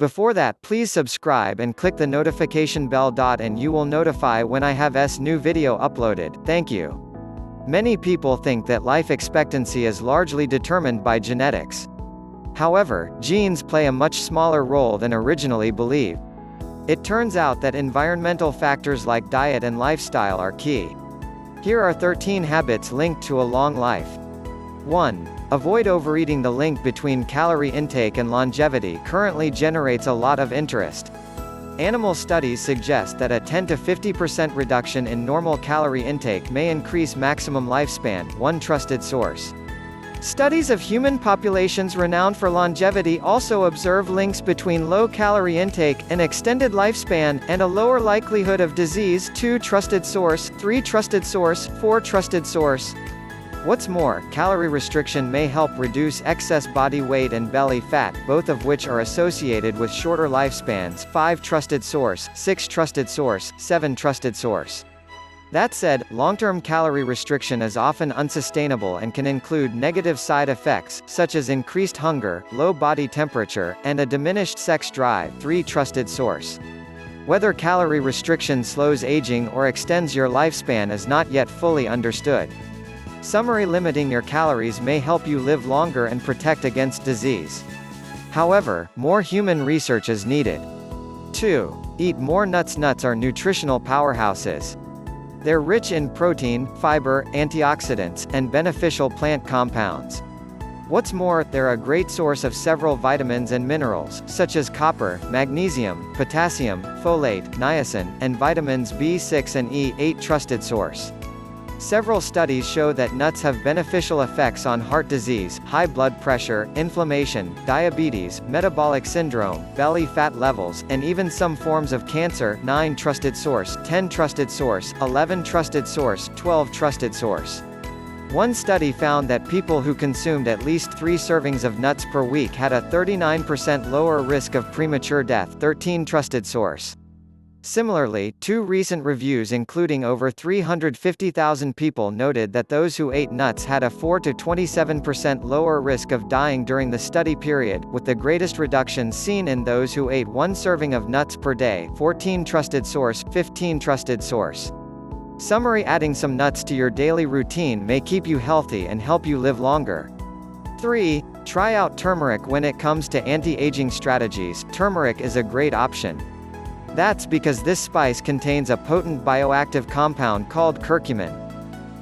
Before that, please subscribe and click the notification bell and you will notify when I have new video uploaded. Thank you. Many people think that life expectancy is largely determined by genetics. However, genes play a much smaller role than originally believed. It turns out that environmental factors like diet and lifestyle are key. Here are 13 habits linked to a long life. 1. Avoid overeating. The link between calorie intake and longevity currently generates a lot of interest. Animal studies suggest that a 10 to 50% reduction in normal calorie intake may increase maximum lifespan, one trusted source. Studies of human populations renowned for longevity also observe links between low calorie intake, an extended lifespan, and a lower likelihood of disease. 2 trusted source, 3 trusted source, 4 trusted source. What's more, calorie restriction may help reduce excess body weight and belly fat, both of which are associated with shorter lifespans. 5 trusted source, 6 trusted source, 7 trusted source. That said, long-term calorie restriction is often unsustainable and can include negative side effects, such as increased hunger, low body temperature, and a diminished sex drive. 3 trusted source. Whether calorie restriction slows aging or extends your lifespan is not yet fully understood. Summary: limiting your calories may help you live longer and protect against disease. However, more human research is needed. 2. Eat more nuts. Nuts are nutritional powerhouses. They're rich in protein, fiber, antioxidants, and beneficial plant compounds. What's more, they're a great source of several vitamins and minerals, such as copper, magnesium, potassium, folate, niacin, and vitamins B6 and E. 8 trusted source. Several studies show that nuts have beneficial effects on heart disease, high blood pressure, inflammation, diabetes, metabolic syndrome, belly fat levels, and even some forms of cancer. 9 trusted source, 10 trusted source, 11 trusted source, 12 trusted source. One study found that people who consumed at least 3 servings of nuts per week had a 39% lower risk of premature death. 13 trusted source. Similarly, 2 recent reviews including over 350,000 people noted that those who ate nuts had a 4 to 27% lower risk of dying during the study period, with the greatest reductions seen in those who ate 1 serving of nuts per day. 14 trusted source, 15 trusted source. Summary: adding some nuts to your daily routine may keep you healthy and help you live longer. 3. Try out turmeric. When it comes to anti-aging strategies, turmeric is a great option. That's because this spice contains a potent bioactive compound called curcumin.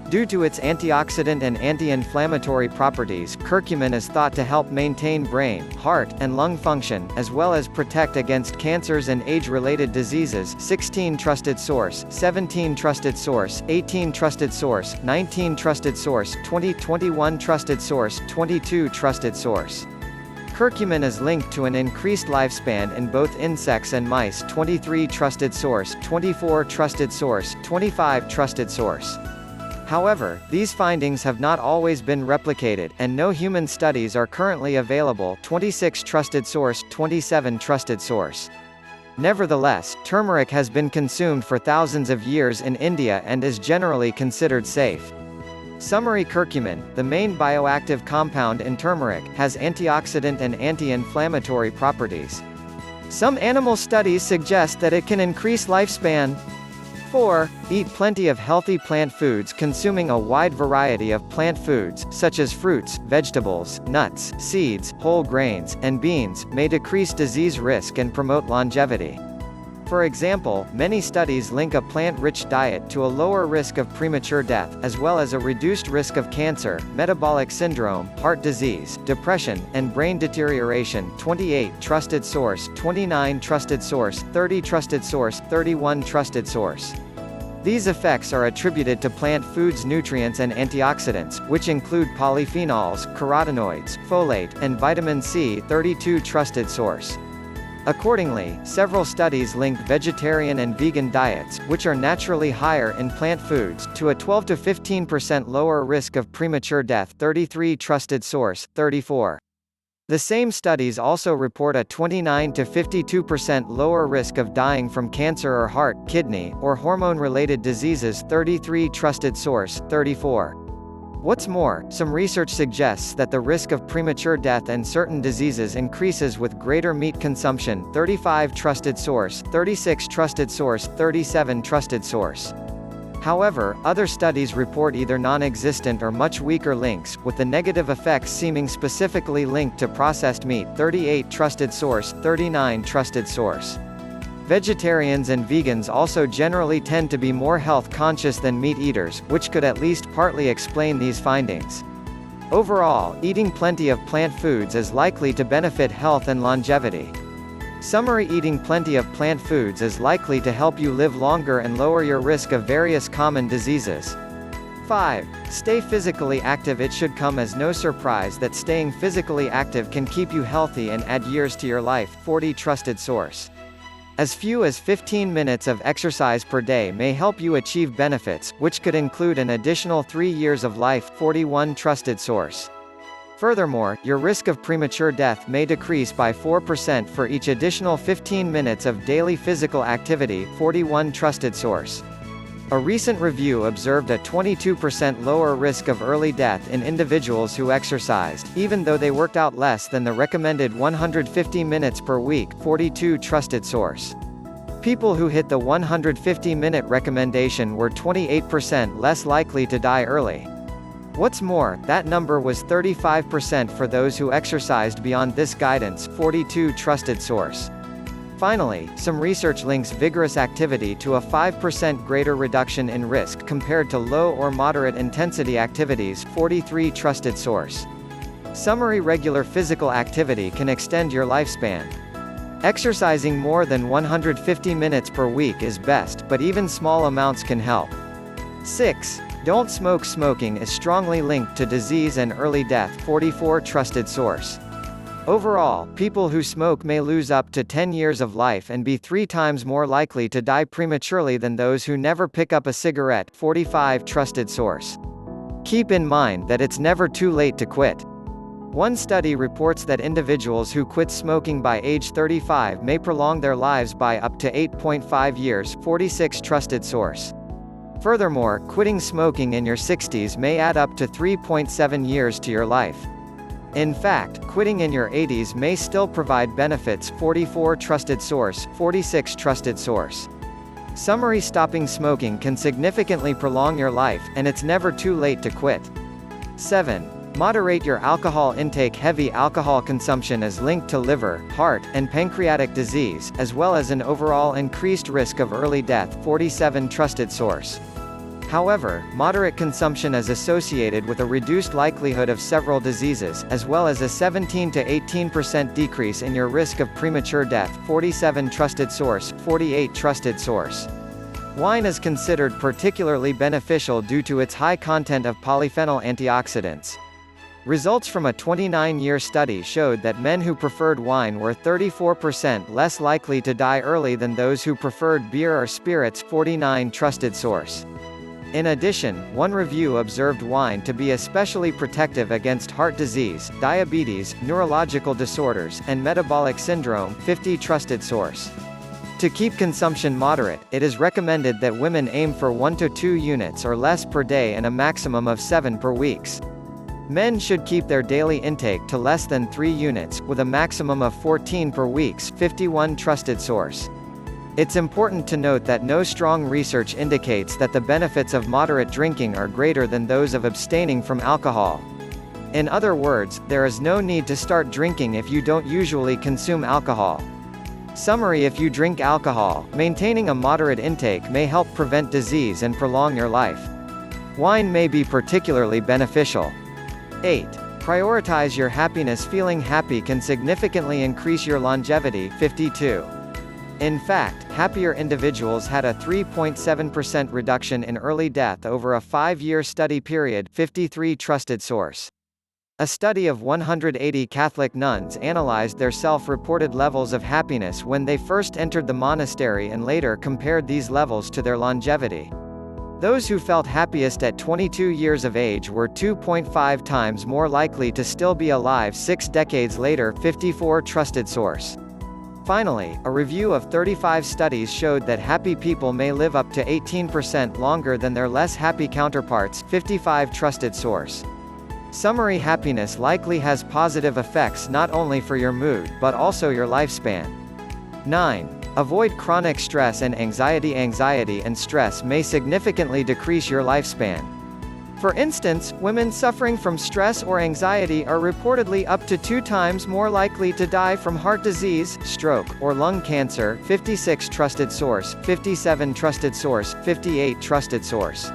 Due to its antioxidant and anti-inflammatory properties, curcumin is thought to help maintain brain, heart, and lung function, as well as protect against cancers and age-related diseases. 16 trusted source, 17 trusted source, 18 trusted source, 19 trusted source, 20, 21 trusted source, 22 trusted source. Curcumin is linked to an increased lifespan in both insects and mice. 23 trusted source, 24 trusted source, 25 trusted source. However, these findings have not always been replicated, and no human studies are currently available. 26 trusted source, 27 trusted source. Nevertheless, turmeric has been consumed for thousands of years in India and is generally considered safe. Summary: curcumin, the main bioactive compound in turmeric, has antioxidant and anti-inflammatory properties. Some animal studies suggest that it can increase lifespan. 4. Eat plenty of healthy plant foods. Consuming a wide variety of plant foods, such as fruits, vegetables, nuts, seeds, whole grains, and beans, may decrease disease risk and promote longevity. For example, many studies link a plant-rich diet to a lower risk of premature death, as well as a reduced risk of cancer, metabolic syndrome, heart disease, depression, and brain deterioration. 28 trusted source, 29 trusted source, 30 trusted source, 31 trusted source. These effects are attributed to plant foods' nutrients and antioxidants, which include polyphenols, carotenoids, folate, and vitamin C. 32 trusted source. Accordingly, several studies link vegetarian and vegan diets, which are naturally higher in plant foods, to a 12 to 15% lower risk of premature death. 33 trusted source, 34. The same studies also report a 29 to 52% lower risk of dying from cancer or heart, kidney, or hormone-related diseases. 33 trusted source, 34. What's more, some research suggests that the risk of premature death and certain diseases increases with greater meat consumption. 35 trusted source, 36 trusted source, 37 trusted source. However, other studies report either non-existent or much weaker links, with the negative effects seeming specifically linked to processed meat. 38 trusted source, 39 trusted source. Vegetarians and vegans also generally tend to be more health-conscious than meat eaters, which could at least partly explain these findings. Overall, eating plenty of plant foods is likely to benefit health and longevity. Summary: eating plenty of plant foods is likely to help you live longer and lower your risk of various common diseases. 5. Stay physically active. It should come as no surprise that staying physically active can keep you healthy and add years to your life. 40 trusted source. As few as 15 minutes of exercise per day may help you achieve benefits, which could include an additional 3 years of life. 41 trusted source. Furthermore, your risk of premature death may decrease by 4% for each additional 15 minutes of daily physical activity. 41 trusted source. A recent review observed a 22% lower risk of early death in individuals who exercised, even though they worked out less than the recommended 150 minutes per week. 42 trusted source. People who hit the 150-minute recommendation were 28% less likely to die early. What's more, that number was 35% for those who exercised beyond this guidance. 42 trusted source. Finally, some research links vigorous activity to a 5% greater reduction in risk compared to low or moderate intensity activities. 43 trusted source. Summary: regular physical activity can extend your lifespan. Exercising more than 150 minutes per week is best, but even small amounts can help. 6. Don't smoke. Smoking is strongly linked to disease and early death. 44 trusted source. Overall, people who smoke may lose up to 10 years of life and be 3 times more likely to die prematurely than those who never pick up a cigarette. 45 trusted source. Keep in mind that it's never too late to quit. One study reports that individuals who quit smoking by age 35 may prolong their lives by up to 8.5 years. 46 trusted source. Furthermore, quitting smoking in your 60s may add up to 3.7 years to your life. In fact, quitting in your 80s may still provide benefits. 44 trusted source, 46 trusted source. Summary: stopping smoking can significantly prolong your life, and it's never too late to quit. 7. Moderate your alcohol intake. Heavy alcohol consumption is linked to liver, heart, and pancreatic disease, as well as an overall increased risk of early death. 47 trusted source. However, moderate consumption is associated with a reduced likelihood of several diseases, as well as a 17 to 18% decrease in your risk of premature death. 47 trusted source, 48 trusted source. Wine is considered particularly beneficial due to its high content of polyphenol antioxidants. Results from a 29-year study showed that men who preferred wine were 34% less likely to die early than those who preferred beer or spirits. 49 trusted source. In addition, one review observed wine to be especially protective against heart disease, diabetes, neurological disorders, and metabolic syndrome. 50 trusted source. To keep consumption moderate, it is recommended that women aim for 1 to 2 units or less per day and a maximum of 7 per week. Men should keep their daily intake to less than 3 units, with a maximum of 14 per week. 51 trusted source. It's important to note that no strong research indicates that the benefits of moderate drinking are greater than those of abstaining from alcohol. In other words, there is no need to start drinking if you don't usually consume alcohol. Summary: if you drink alcohol, maintaining a moderate intake may help prevent disease and prolong your life. Wine may be particularly beneficial. 8. Prioritize your happiness. Feeling happy can significantly increase your longevity. 52. In fact, happier individuals had a 3.7% reduction in early death over a 5-year study period. 53 trusted source. A study of 180 Catholic nuns analyzed their self-reported levels of happiness when they first entered the monastery and later compared these levels to their longevity. Those who felt happiest at 22 years of age were 2.5 times more likely to still be alive 6 decades later. 54 trusted source. Finally, a review of 35 studies showed that happy people may live up to 18% longer than their less happy counterparts. 55 trusted source. Summary: happiness likely has positive effects not only for your mood, but also your lifespan. 9. Avoid chronic stress and anxiety. Anxiety and stress may significantly decrease your lifespan. For instance, women suffering from stress or anxiety are reportedly up to 2 times more likely to die from heart disease, stroke, or lung cancer. 56 trusted source, 57 trusted source, 58 trusted source.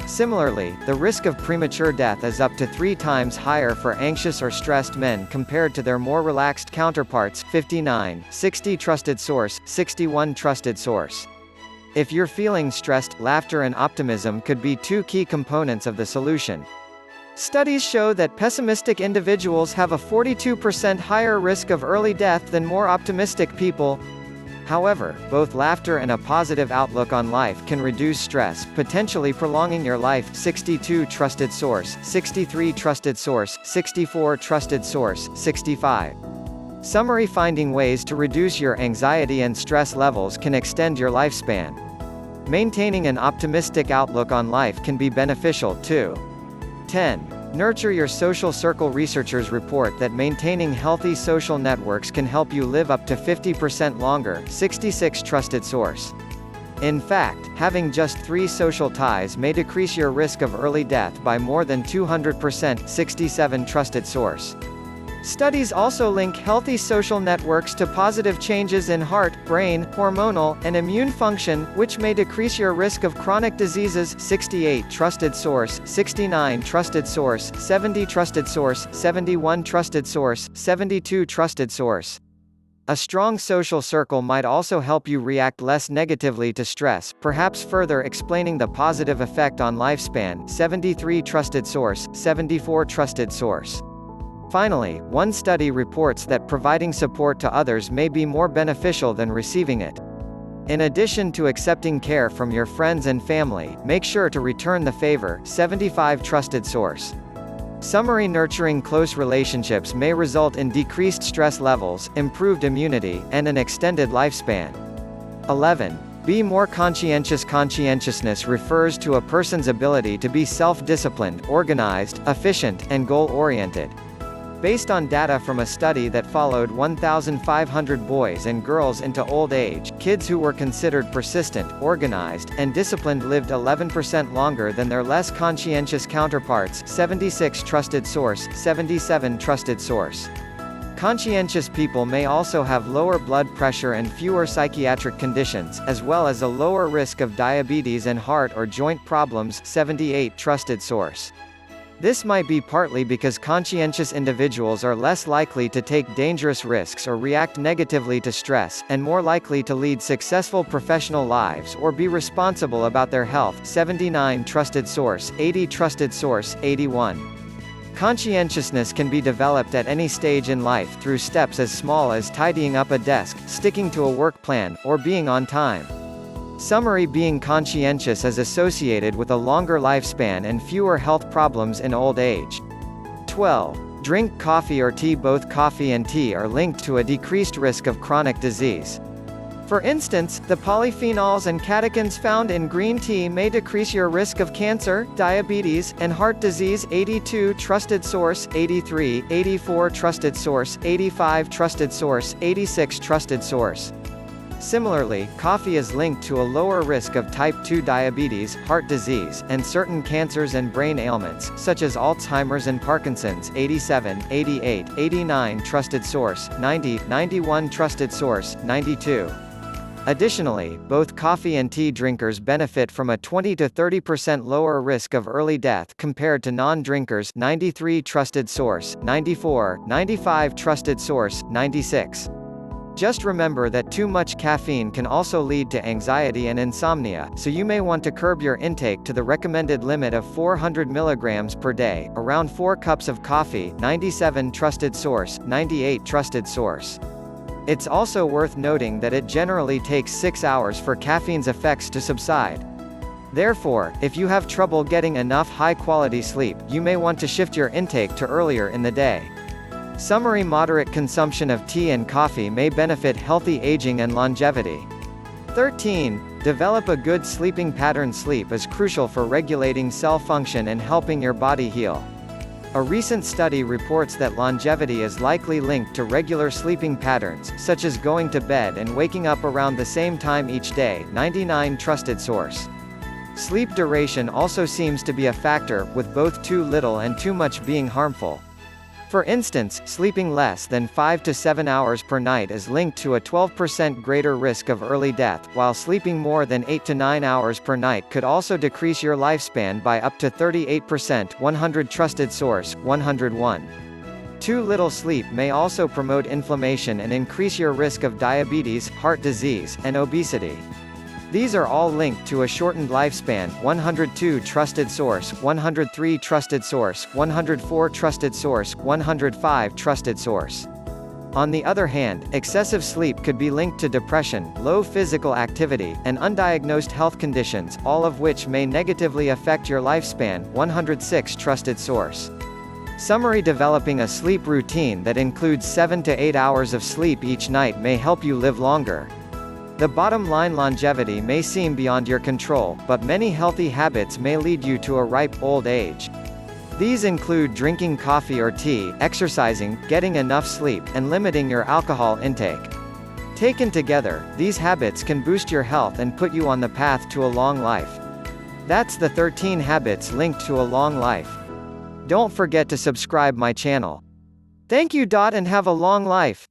Similarly, the risk of premature death is up to 3 times higher for anxious or stressed men compared to their more relaxed counterparts. 59, 60 trusted source, 61 trusted source. If you're feeling stressed, laughter and optimism could be 2 key components of the solution. Studies show that pessimistic individuals have a 42% higher risk of early death than more optimistic people. However, both laughter and a positive outlook on life can reduce stress, potentially prolonging your life. 62 trusted source, 63 trusted source, 64 trusted source, 65. Summary: finding ways to reduce your anxiety and stress levels can extend your lifespan. Maintaining an optimistic outlook on life can be beneficial too. 10. Nurture your social circle. Researchers report that maintaining healthy social networks can help you live up to 50% longer. 66 trusted source. In fact, having just 3 social ties may decrease your risk of early death by more than 200%. 67 trusted source. Studies also link healthy social networks to positive changes in heart, brain, hormonal, and immune function, which may decrease your risk of chronic diseases. 68 trusted source, 69 trusted source, 70 trusted source, 71 trusted source, 72 trusted source. A strong social circle might also help you react less negatively to stress, perhaps further explaining the positive effect on lifespan. 73 trusted source, 74 trusted source. Finally, one study reports that providing support to others may be more beneficial than receiving it. In addition to accepting care from your friends and family, make sure to return the favor. 75 trusted source. Summary: nurturing close relationships may result in decreased stress levels, improved immunity, and an extended lifespan. 11. Be more conscientious. Conscientiousness refers to a person's ability to be self-disciplined, organized, efficient, and goal-oriented. Based on data from a study that followed 1,500 boys and girls into old age, kids who were considered persistent, organized, and disciplined lived 11% longer than their less conscientious counterparts. 76 trusted source, 77 trusted source. Conscientious people may also have lower blood pressure and fewer psychiatric conditions, as well as a lower risk of diabetes and heart or joint problems. 78 trusted source. This might be partly because conscientious individuals are less likely to take dangerous risks or react negatively to stress, and more likely to lead successful professional lives or be responsible about their health. 79 trusted source, 80 trusted source, 81. Conscientiousness can be developed at any stage in life through steps as small as tidying up a desk, sticking to a work plan, or being on time. Summary: being conscientious is associated with a longer lifespan and fewer health problems in old age. 12. Drink coffee or tea. Both coffee and tea are linked to a decreased risk of chronic disease. For instance, the polyphenols and catechins found in green tea may decrease your risk of cancer, diabetes, and heart disease. 82 trusted source, 83, 84 trusted source, 85 trusted source, 86 trusted source. Similarly, coffee is linked to a lower risk of type 2 diabetes, heart disease, and certain cancers and brain ailments, such as Alzheimer's and Parkinson's. 87, 88, 89 trusted source, 90, 91 trusted source, 92. Additionally, both coffee and tea drinkers benefit from a 20 to 30% lower risk of early death compared to non-drinkers. 93 trusted source, 94, 95 trusted source, 96. Just remember that too much caffeine can also lead to anxiety and insomnia, so you may want to curb your intake to the recommended limit of 400 mg per day, around 4 cups of coffee. 97 trusted source, 98 trusted source. It's also worth noting that it generally takes 6 hours for caffeine's effects to subside. Therefore, if you have trouble getting enough high-quality sleep, you may want to shift your intake to earlier in the day. Summary: moderate consumption of tea and coffee may benefit healthy aging and longevity. 13. Develop a good sleeping pattern. Sleep is crucial for regulating cell function and helping your body heal. A recent study reports that longevity is likely linked to regular sleeping patterns, such as going to bed and waking up around the same time each day. 99 Trusted source. Sleep duration also seems to be a factor, with both too little and too much being harmful. For instance, sleeping less than 5 to 7 hours per night is linked to a 12% greater risk of early death, while sleeping more than 8 to 9 hours per night could also decrease your lifespan by up to 38%. 100 Trusted source. 101. Too little sleep may also promote inflammation and increase your risk of diabetes, heart disease, and obesity. These are all linked to a shortened lifespan. 102 Trusted source. 103 Trusted source. 104 Trusted source. 105 Trusted source. On the other hand, excessive sleep could be linked to depression, low physical activity, and undiagnosed health conditions, all of which may negatively affect your lifespan. 106 Trusted source. Summary: developing a sleep routine that includes 7 to 8 hours of sleep each night may help you live longer. The bottom line: longevity may seem beyond your control, but many healthy habits may lead you to a ripe old age. These include drinking coffee or tea, exercising, getting enough sleep, and limiting your alcohol intake. Taken together, these habits can boost your health and put you on the path to a long life. That's the 13 habits linked to a long life. Don't forget to subscribe my channel. Thank you. And have a long life.